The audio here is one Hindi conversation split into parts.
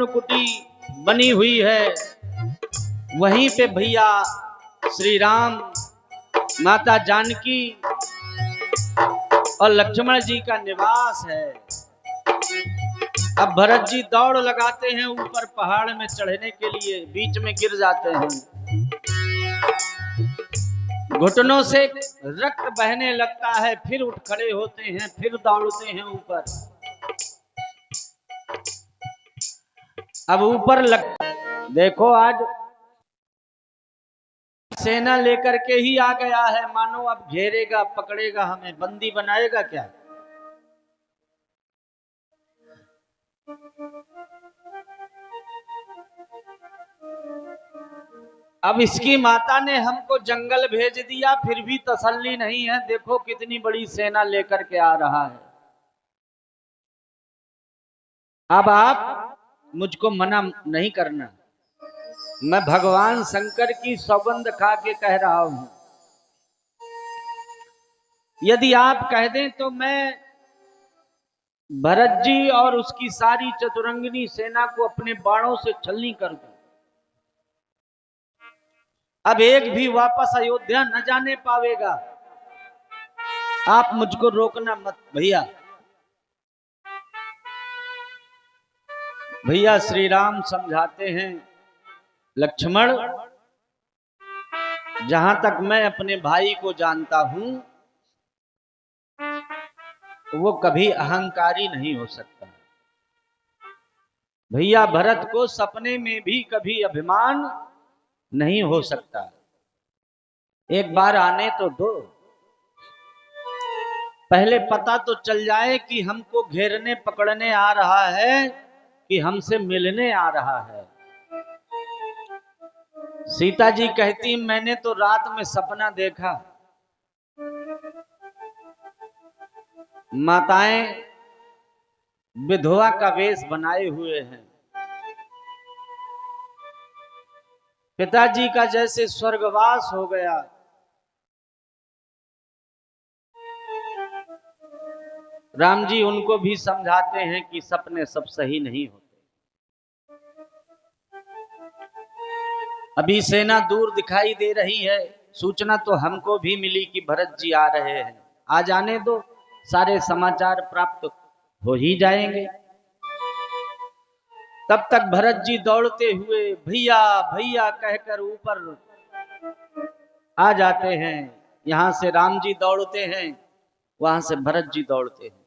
स्वर्ण कुटी बनी हुई है, वहीं पे भैया श्री राम, माता जानकी और लक्ष्मण जी का निवास है। अब भरत जी दौड़ लगाते हैं ऊपर पहाड़ में चढ़ने के लिए, बीच में गिर जाते हैं, घुटनों से रक्त बहने लगता है, फिर उठ खड़े होते हैं, फिर दौड़ते हैं ऊपर। अब ऊपर देखो आज सेना लेकर के ही आ गया है, मानो अब घेरेगा, पकड़ेगा, हमें बंदी बनाएगा क्या। अब इसकी माता ने हमको जंगल भेज दिया, फिर भी तसल्ली नहीं है, देखो कितनी बड़ी सेना लेकर के आ रहा है। अब आप मुझको मना नहीं करना, मैं भगवान शंकर की सौगंध खा के कह रहा हूं, यदि आप कह दें तो मैं भरत जी और उसकी सारी चतुरंगिनी सेना को अपने बाणों से छलनी कर दूं। अब एक भी वापस अयोध्या न जाने पावेगा। आप मुझको रोकना मत भैया। भैया श्री राम समझाते हैं, लक्ष्मण, जहां तक मैं अपने भाई को जानता हूं, वो कभी अहंकारी नहीं हो सकता। भैया भरत को सपने में भी कभी अभिमान नहीं हो सकता। एक बार आने तो दो, पहले पता तो चल जाए कि हमको घेरने पकड़ने आ रहा है कि हमसे मिलने आ रहा है। सीता जी कहती, मैंने तो रात में सपना देखा, माताएं विधवा का वेश बनाए हुए हैं, पिताजी का जैसे स्वर्गवास हो गया। राम जी उनको भी समझाते हैं कि सपने सब सही नहीं होते। अभी सेना दूर दिखाई दे रही है, सूचना तो हमको भी मिली कि भरत जी आ रहे हैं, आ जाने दो, सारे समाचार प्राप्त हो ही जाएंगे। तब तक भरत जी दौड़ते हुए भैया भैया कहकर ऊपर आ जाते हैं। यहां से राम जी दौड़ते हैं, वहां से भरत जी दौड़ते हैं।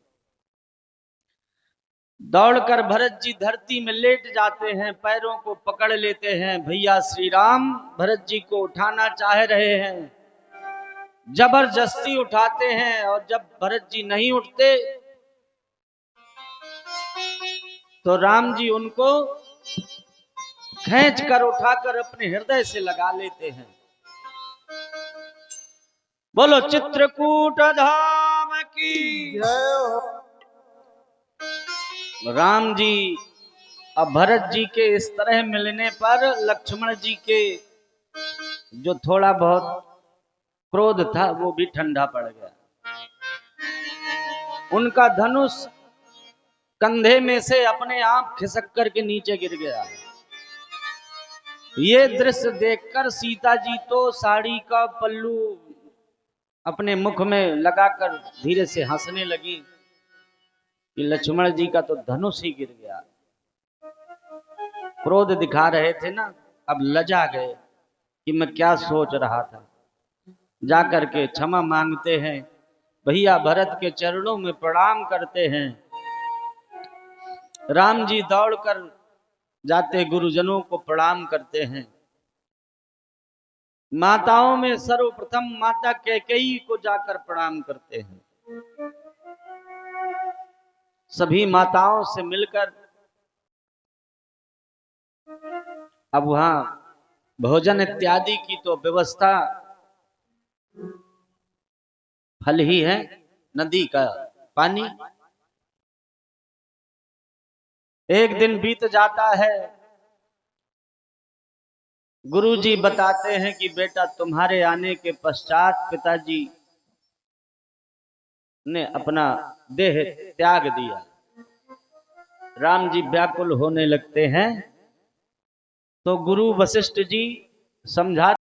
दौड़कर भरत जी धरती में लेट जाते हैं, पैरों को पकड़ लेते हैं। भैया श्री राम भरत जी को उठाना चाह रहे हैं, जबरदस्ती उठाते हैं, और जब भरत जी नहीं उठते तो राम जी उनको खींच कर उठाकर अपने हृदय से लगा लेते हैं। बोलो चित्रकूट धाम की जय हो। राम जी अब भरत जी के इस तरह मिलने पर लक्ष्मण जी के जो थोड़ा बहुत क्रोध था वो भी ठंडा पड़ गया। उनका धनुष कंधे में से अपने आप खिसक करके नीचे गिर गया। ये दृश्य देखकर सीता जी तो साड़ी का पल्लू अपने मुख में लगाकर धीरे से हंसने लगी कि लक्ष्मण जी का तो धनुष ही गिर गया। क्रोध दिखा रहे थे ना, अब लजा गए कि मैं क्या सोच रहा था। जाकर के क्षमा मांगते हैं, भैया भरत के चरणों में प्रणाम करते हैं। राम जी दौड़कर जाते गुरुजनों को प्रणाम करते हैं। माताओं में सर्वप्रथम माता कैकेयी को जाकर प्रणाम करते हैं। सभी माताओं से मिलकर अब वहां भोजन इत्यादि की तो व्यवस्था फल ही है, नदी का पानी। एक दिन बीत जाता है, गुरुजी बताते हैं कि बेटा तुम्हारे आने के पश्चात पिताजी ने अपना देह त्याग दिया। राम जी व्याकुल होने लगते हैं। तो गुरु वशिष्ठ जी समझा